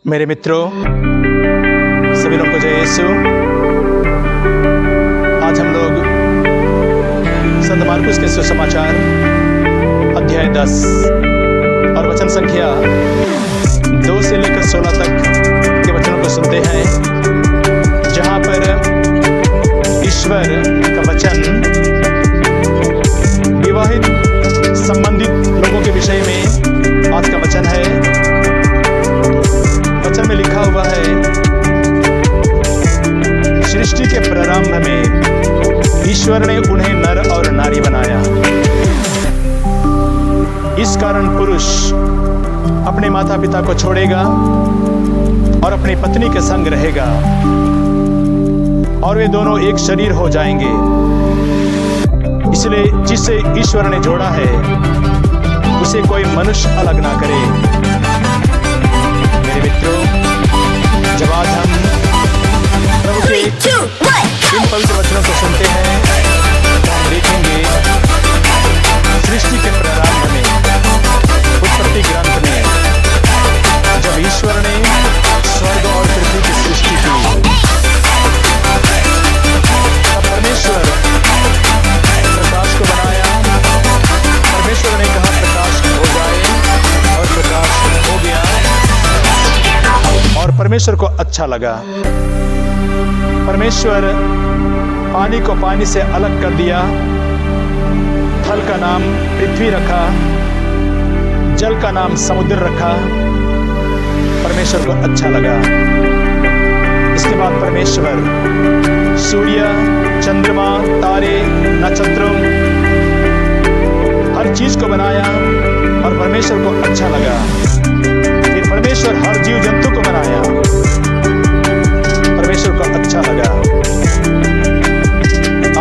मेरे मित्रों, सभी लोगों को जय यीशु। आज हम लोग संत मार्कुस के सुसमाचार अध्याय 10 और वचन संख्या 2 से लेकर 16 तक के वचनों को सुनते हैं, जहां पर ईश्वर का वचन विवाहित संबंधित लोगों के विषय में आज का वचन है। वचन में लिखा हुआ है, सृष्टि के प्रारंभ में ईश्वर ने उन्हें नर और नारी बनाया। इस कारण पुरुष अपने माता पिता को छोड़ेगा और अपनी पत्नी के संग रहेगा और वे दोनों एक शरीर हो जाएंगे। इसलिए जिसे ईश्वर ने जोड़ा है उसे कोई मनुष्य अलग ना करे। मेरे मित्रों, जब आज हम प्रभु के इन पवित्र वचनों को सुनते हैं तो हम देखेंगे सृष्टि के प्रारंभ में, उत्पत्ति ग्रंथ में, जब ईश्वर ने स्वर्ग और पृथ्वी की सृष्टि की, तब परमेश्वर प्रकाश को बनाया। परमेश्वर ने कहा प्रकाश हो जाए और प्रकाश हो गया और परमेश्वर को अच्छा लगा। परमेश्वर पानी को पानी से अलग कर दिया, थल का नाम पृथ्वी रखा, जल का नाम समुद्र रखा। परमेश्वर को अच्छा लगा। इसके बाद परमेश्वर सूर्य, चंद्रमा, तारे, नक्षत्रों, हर चीज को बनाया और परमेश्वर को अच्छा लगा। फिर परमेश्वर हर जीव जंतु को बनाया, परमेश्वर को अच्छा लगा।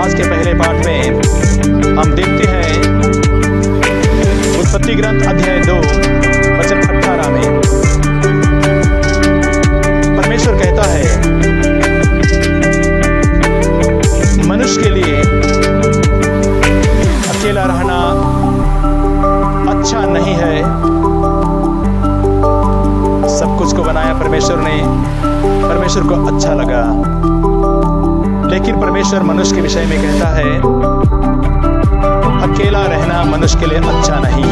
आज के पहले पाठ में हम देखते हैं उत्पत्ति ग्रंथ अध्याय 2 वचन 18 में परमेश्वर कहता है, मनुष्य के लिए अकेला रहना अच्छा नहीं है। सब कुछ को बनाया परमेश्वर ने, परमेश्वर को अच्छा लगा। लेकिन परमेश्वर मनुष्य के विषय में कहता है, अकेला रहना मनुष्य के लिए अच्छा नहीं।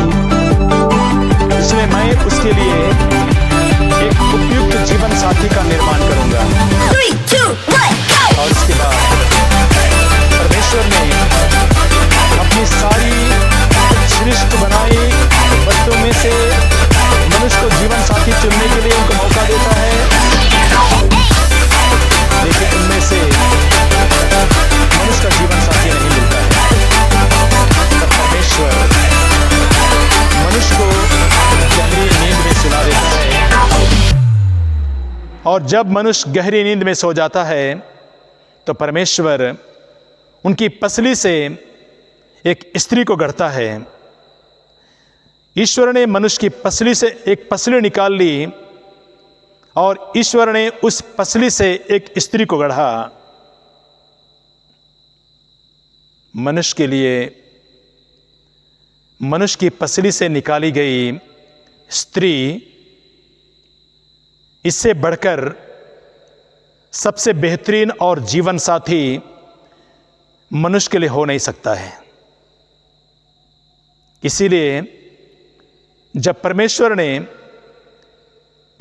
इसलिए मैं उसके लिए एक उपयुक्त जीवन साथी का निर्माण करूंगा। 3, 2, 1, go! और इसके बाद परमेश्वर ने अपनी सारी श्रेष्ठ बनाई वस्तुओं में से मनुष्य को जीवन साथी चुनने के लिए उनको मौका देता है। लेकिन उनमें से मनुष्य का जीवन साथी नहीं मिलता है। तब परमेश्वर मनुष्य को गहरी नींद में सुला देता है और जब मनुष्य गहरी नींद में सो जाता है तो परमेश्वर उनकी पसली से एक स्त्री को गढ़ता है। ईश्वर ने मनुष्य की पसली से एक पसली निकाल ली और ईश्वर ने उस पसली से एक स्त्री को गढ़ा। मनुष्य के लिए मनुष्य की पसली से निकाली गई स्त्री इससे बढ़कर सबसे बेहतरीन और जीवन साथी मनुष्य के लिए हो नहीं सकता है। इसीलिए जब परमेश्वर ने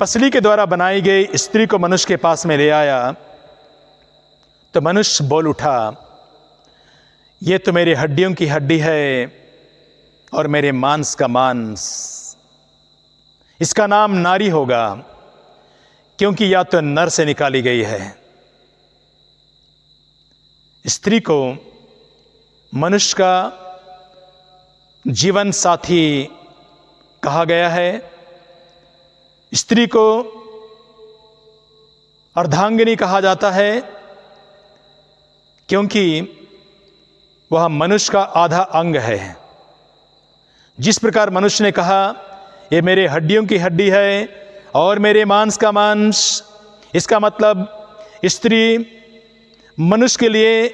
पसली के द्वारा बनाई गई स्त्री को मनुष्य के पास में ले आया तो मनुष्य बोल उठा, ये तो मेरी हड्डियों की हड्डी है और मेरे मांस का मांस। इसका नाम नारी होगा क्योंकि या तो नर से निकाली गई है। स्त्री को मनुष्य का जीवन साथी कहा गया है। स्त्री को अर्धांगिनी कहा जाता है क्योंकि वह मनुष्य का आधा अंग है। जिस प्रकार मनुष्य ने कहा, ये मेरे हड्डियों की हड्डी है और मेरे मांस का मांस, इसका मतलब स्त्री मनुष्य के लिए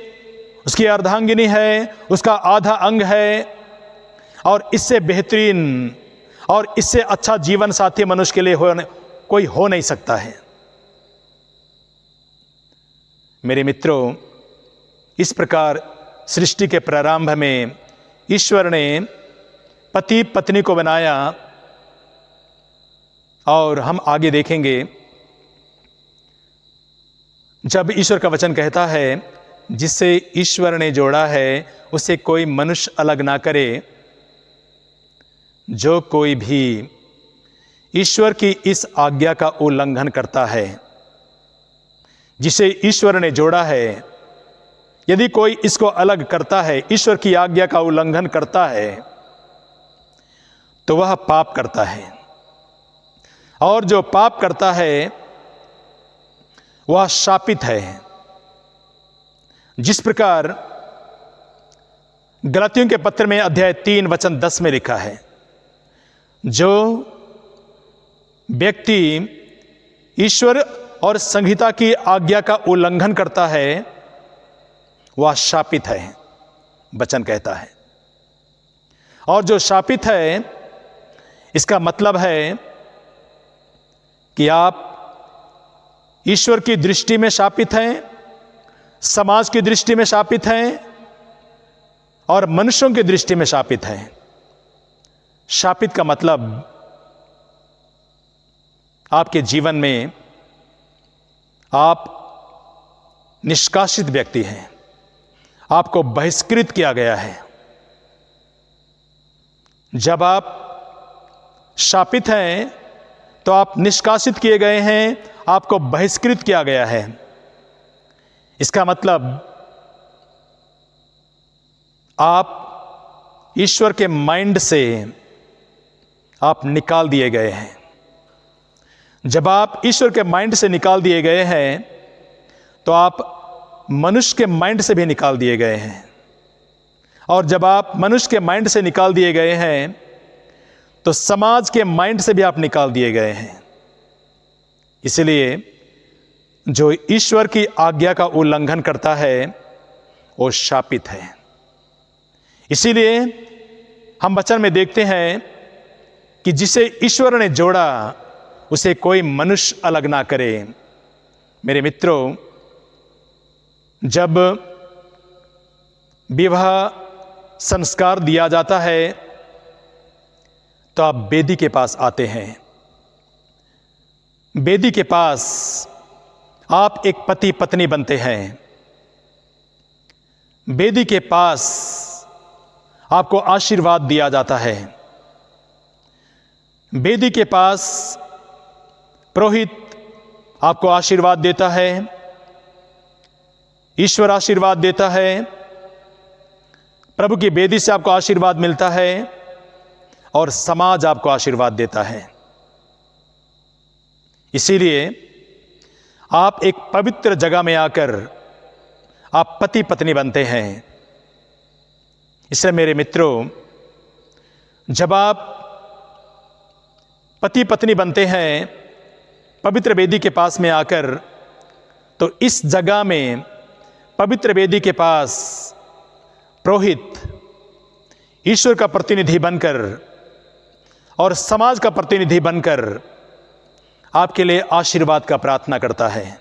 उसकी अर्धांगिनी है, उसका आधा अंग है और इससे बेहतरीन और इससे अच्छा जीवन साथी मनुष्य के लिए कोई हो नहीं सकता है। मेरे मित्रों, इस प्रकार सृष्टि के प्रारंभ में ईश्वर ने पति पत्नी को बनाया, और हम आगे देखेंगे जब ईश्वर का वचन कहता है जिससे ईश्वर ने जोड़ा है उसे कोई मनुष्य अलग ना करे। जो कोई भी ईश्वर की इस आज्ञा का उल्लंघन करता है, जिसे ईश्वर ने जोड़ा है, यदि कोई इसको अलग करता है, ईश्वर की आज्ञा का उल्लंघन करता है, तो वह पाप करता है। और जो पाप करता है वह शापित है। जिस प्रकार गलातियों के पत्र में अध्याय 3 वचन 10 में लिखा है, जो व्यक्ति ईश्वर और संहिता की आज्ञा का उल्लंघन करता है वह शापित है, वचन कहता है। और जो शापित है, इसका मतलब है कि आप ईश्वर की दृष्टि में शापित हैं, समाज की दृष्टि में शापित हैं, और मनुष्यों की दृष्टि में शापित हैं। शापित का मतलब आपके जीवन में आप निष्कासित व्यक्ति हैं, आपको बहिष्कृत किया गया है। जब आप शापित हैं तो आप निष्कासित किए गए हैं, आपको बहिष्कृत किया गया है। इसका मतलब आप ईश्वर के माइंड से आप निकाल दिए गए हैं। जब आप ईश्वर के माइंड से निकाल दिए गए हैं तो आप मनुष्य के माइंड से भी निकाल दिए गए हैं। और जब आप मनुष्य के माइंड से निकाल दिए गए हैं तो समाज के माइंड से भी आप निकाल दिए गए हैं। इसलिए जो ईश्वर की आज्ञा का उल्लंघन करता है वो शापित है। इसीलिए हम वचन में देखते हैं कि जिसे ईश्वर ने जोड़ा उसे कोई मनुष्य अलग ना करे। मेरे मित्रों, जब विवाह संस्कार दिया जाता है तो आप वेदी के पास आते हैं। वेदी के पास आप एक पति पत्नी बनते हैं। वेदी के पास आपको आशीर्वाद दिया जाता है। वेदी के पास पुरोहित आपको आशीर्वाद देता है, ईश्वर आशीर्वाद देता है, प्रभु की वेदी से आपको आशीर्वाद मिलता है और समाज आपको आशीर्वाद देता है। इसीलिए आप एक पवित्र जगह में आकर आप पति पत्नी बनते हैं। इसलिए मेरे मित्रों, जब आप पति पत्नी बनते हैं पवित्र वेदी के पास में आकर, तो इस जगह में पवित्र वेदी के पास पुरोहित ईश्वर का प्रतिनिधि बनकर और समाज का प्रतिनिधि बनकर आपके लिए आशीर्वाद का प्रार्थना करता है।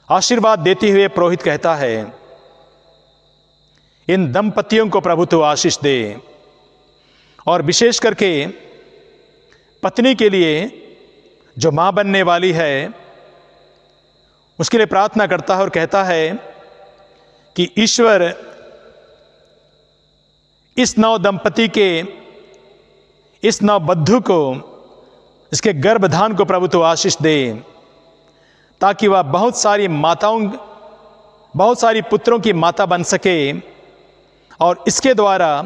आशीर्वाद देते हुए पुरोहित कहता है, इन दंपतियों को प्रभु तो आशीष दे। और विशेष करके पत्नी के लिए जो मां बनने वाली है उसके लिए प्रार्थना करता है और कहता है कि ईश्वर इस नव दंपति के, इस नव बद्धू को, इसके गर्भधान को प्रभु तो आशीष दे, ताकि वह बहुत सारी पुत्रों की माता बन सके और इसके द्वारा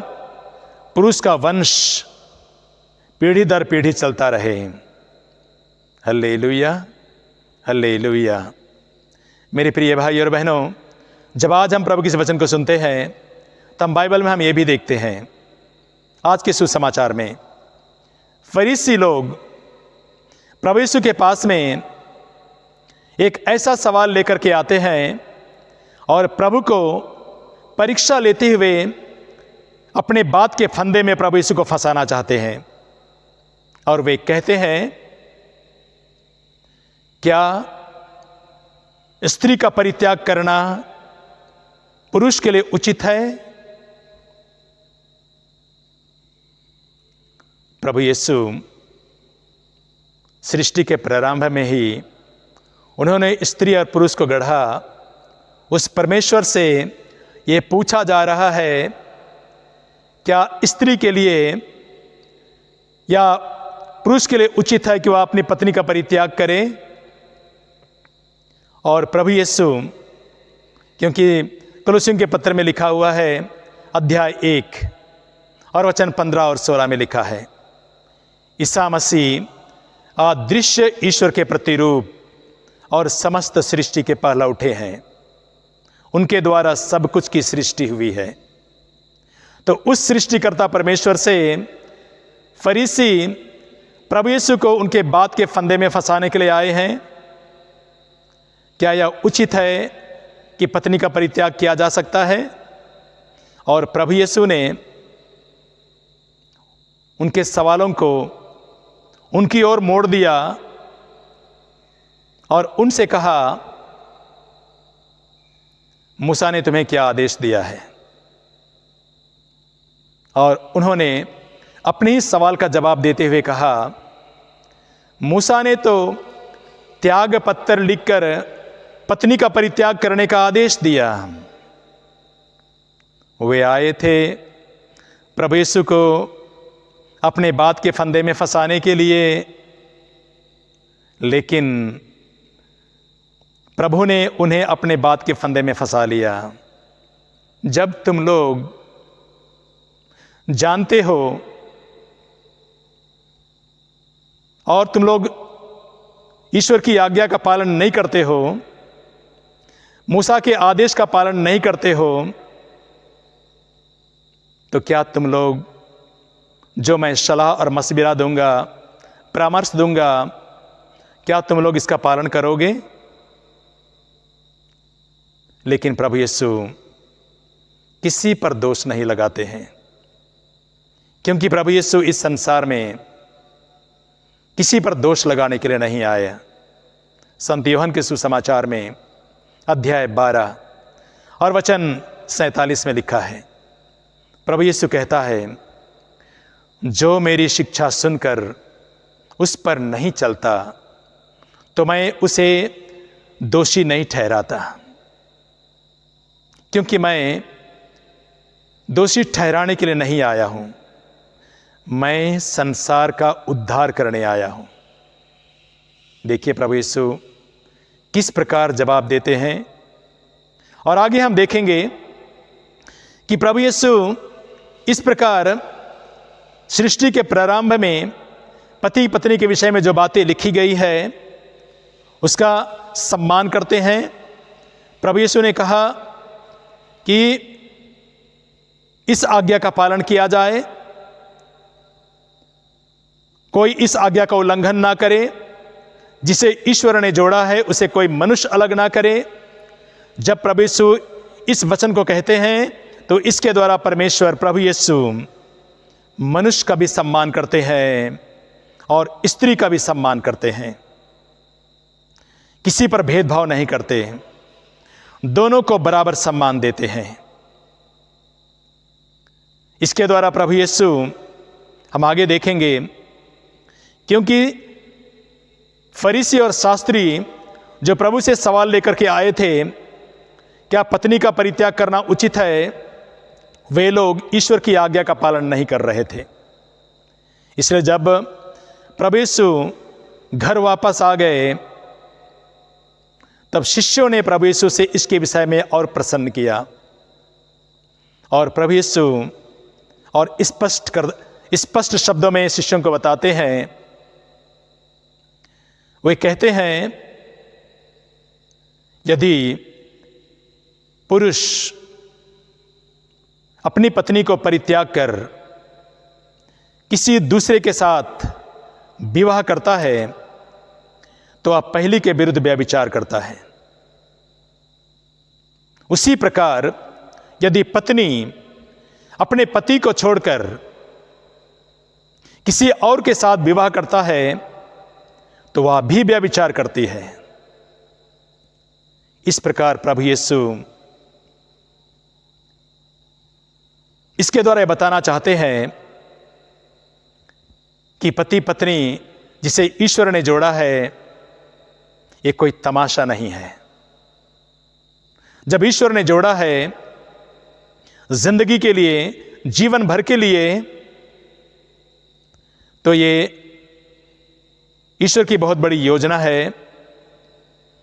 पुरुष का वंश पीढ़ी दर पीढ़ी चलता रहे। Hallelujah, hallelujah. मेरे प्रिय भाई और बहनों, जब आज हम प्रभु के इस वचन को सुनते हैं तो हम बाइबल में हम ये भी देखते हैं, आज के सुसमाचार में फरीसी लोग प्रभु यीशु के पास में एक ऐसा सवाल लेकर के आते हैं और प्रभु को परीक्षा लेते हुए अपने बात के फंदे में प्रभु यीशु को फंसाना चाहते हैं। और वे कहते हैं क्या स्त्री का परित्याग करना पुरुष के लिए उचित है? प्रभु यीशु सृष्टि के प्रारंभ में ही उन्होंने स्त्री और पुरुष को गढ़ा। उस परमेश्वर से ये पूछा जा रहा है, क्या स्त्री के लिए या पुरुष के लिए उचित है कि वह अपनी पत्नी का परित्याग करे? और प्रभु यीशु, क्योंकि कुलुस्सियों के पत्र में लिखा हुआ है अध्याय 1 और वचन 15 और 16 में लिखा है, ईसा मसीह अदृश्य ईश्वर के प्रतिरूप और समस्त सृष्टि के पहला उठे हैं। उनके द्वारा सब कुछ की सृष्टि हुई है। तो उस सृष्टिकर्ता परमेश्वर से फरीसी प्रभु यीशु को उनके बात के फंदे में फंसाने के लिए आए हैं। क्या यह उचित है कि पत्नी का परित्याग किया जा सकता है? और प्रभु यीशु ने उनके सवालों को उनकी ओर मोड़ दिया और उनसे कहा, मूसा ने तुम्हें क्या आदेश दिया है? और उन्होंने अपने ही सवाल का जवाब देते हुए कहा, मूसा ने तो त्याग पत्र लिखकर पत्नी का परित्याग करने का आदेश दिया। वे आए थे प्रभु यीशु को अपने बात के फंदे में फंसाने के लिए, लेकिन प्रभु ने उन्हें अपने बात के फंदे में फंसा लिया। जब तुम लोग जानते हो और तुम लोग ईश्वर की आज्ञा का पालन नहीं करते हो, मूसा के आदेश का पालन नहीं करते हो, तो क्या तुम लोग जो मैं सलाह और मशविरा दूंगा, परामर्श दूंगा, क्या तुम लोग इसका पालन करोगे? लेकिन प्रभु यीशु किसी पर दोष नहीं लगाते हैं, क्योंकि प्रभु यीशु इस संसार में किसी पर दोष लगाने के लिए नहीं आया। संत यूहन्ना के सुसमाचार में अध्याय 12 और वचन 47 में लिखा है, प्रभु यीशु कहता है, जो मेरी शिक्षा सुनकर उस पर नहीं चलता तो मैं उसे दोषी नहीं ठहराता, क्योंकि मैं दोषी ठहराने के लिए नहीं आया हूं, मैं संसार का उद्धार करने आया हूं। देखिए प्रभु यीशु किस प्रकार जवाब देते हैं। और आगे हम देखेंगे कि प्रभु यीशु इस प्रकार सृष्टि के प्रारंभ में पति पत्नी के विषय में जो बातें लिखी गई है उसका सम्मान करते हैं। प्रभु यीशु ने कहा कि इस आज्ञा का पालन किया जाए, कोई इस आज्ञा का उल्लंघन ना करे, जिसे ईश्वर ने जोड़ा है उसे कोई मनुष्य अलग ना करे। जब प्रभु यीशु इस वचन को कहते हैं तो इसके द्वारा परमेश्वर प्रभु यीशु मनुष्य का भी सम्मान करते हैं और स्त्री का भी सम्मान करते हैं, किसी पर भेदभाव नहीं करते, दोनों को बराबर सम्मान देते हैं। इसके द्वारा प्रभु यीशु, हम आगे देखेंगे, क्योंकि फरीसी और शास्त्री जो प्रभु से सवाल लेकर के आए थे, क्या पत्नी का परित्याग करना उचित है, वे लोग ईश्वर की आज्ञा का पालन नहीं कर रहे थे। इसलिए जब प्रभु यीशु घर वापस आ गए तब शिष्यों ने प्रभु यीशु से इसके विषय में और प्रसन्न किया और प्रभु यीशु और स्पष्ट शब्दों में शिष्यों को बताते हैं। वे कहते हैं, यदि पुरुष अपनी पत्नी को परित्याग कर किसी दूसरे के साथ विवाह करता है तो वह पहली के विरुद्ध व्यभिचार करता है। उसी प्रकार यदि पत्नी अपने पति को छोड़कर किसी और के साथ विवाह करता है तो वह भी व्यभिचार करती है। इस प्रकार प्रभु यीशु इसके द्वारा यह बताना चाहते हैं कि पति पत्नी जिसे ईश्वर ने जोड़ा है ये कोई तमाशा नहीं है। जब ईश्वर ने जोड़ा है जिंदगी के लिए, जीवन भर के लिए, तो ये ईश्वर की बहुत बड़ी योजना है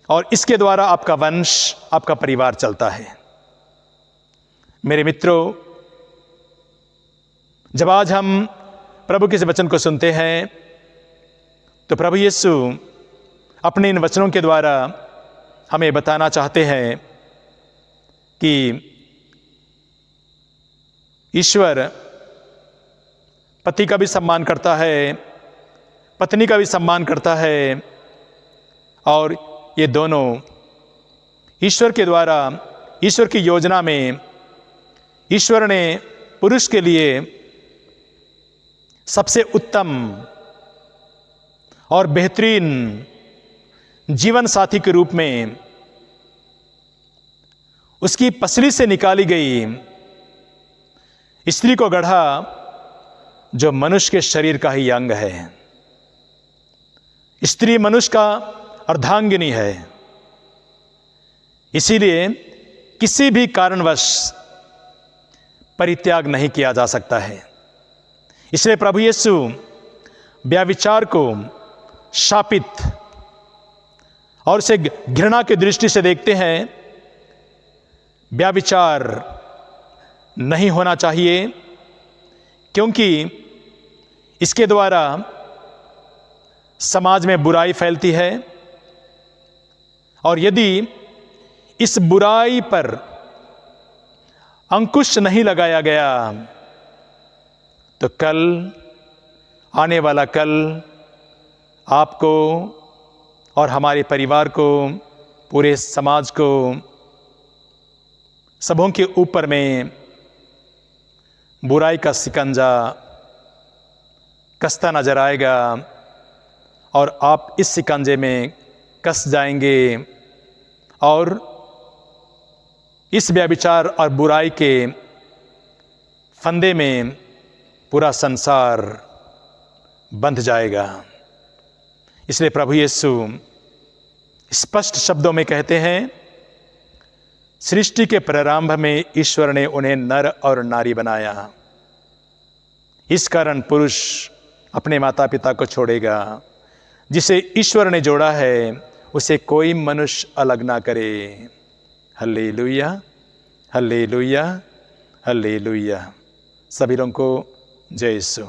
और इसके द्वारा आपका वंश, आपका परिवार चलता है। मेरे मित्रों, जब आज हम प्रभु के इस वचन को सुनते हैं तो प्रभु यीशु अपने इन वचनों के द्वारा हमें बताना चाहते हैं कि ईश्वर पति का भी सम्मान करता है, पत्नी का भी सम्मान करता है और ये दोनों ईश्वर के द्वारा, ईश्वर की योजना में ईश्वर ने पुरुष के लिए सबसे उत्तम और बेहतरीन जीवन साथी के रूप में उसकी पसली से निकाली गई स्त्री को गढ़ा, जो मनुष्य के शरीर का ही अंग है। स्त्री मनुष्य का अर्धांगिनी है, इसीलिए किसी भी कारणवश परित्याग नहीं किया जा सकता है। इसलिए प्रभु यीशु व्यभिचार को शापित और उसे घृणा की दृष्टि से देखते हैं। व्यभिचार नहीं होना चाहिए, क्योंकि इसके द्वारा समाज में बुराई फैलती है और यदि इस बुराई पर अंकुश नहीं लगाया गया तो कल, आने वाला कल, आपको और हमारे परिवार को, पूरे समाज को, सबों के ऊपर में बुराई का शिकंजा कसता नजर आएगा और आप इस शिकंजे में कस जाएंगे और इस व्यभिचार और बुराई के फंदे में पूरा संसार बंध जाएगा। इसलिए प्रभु यीशु स्पष्ट शब्दों में कहते हैं, सृष्टि के प्रारंभ में ईश्वर ने उन्हें नर और नारी बनाया। इस कारण पुरुष अपने माता पिता को छोड़ेगा। जिसे ईश्वर ने जोड़ा है उसे कोई मनुष्य अलग ना करे। Hallelujah, hallelujah, hallelujah. सभी लोगों को जय यीशु।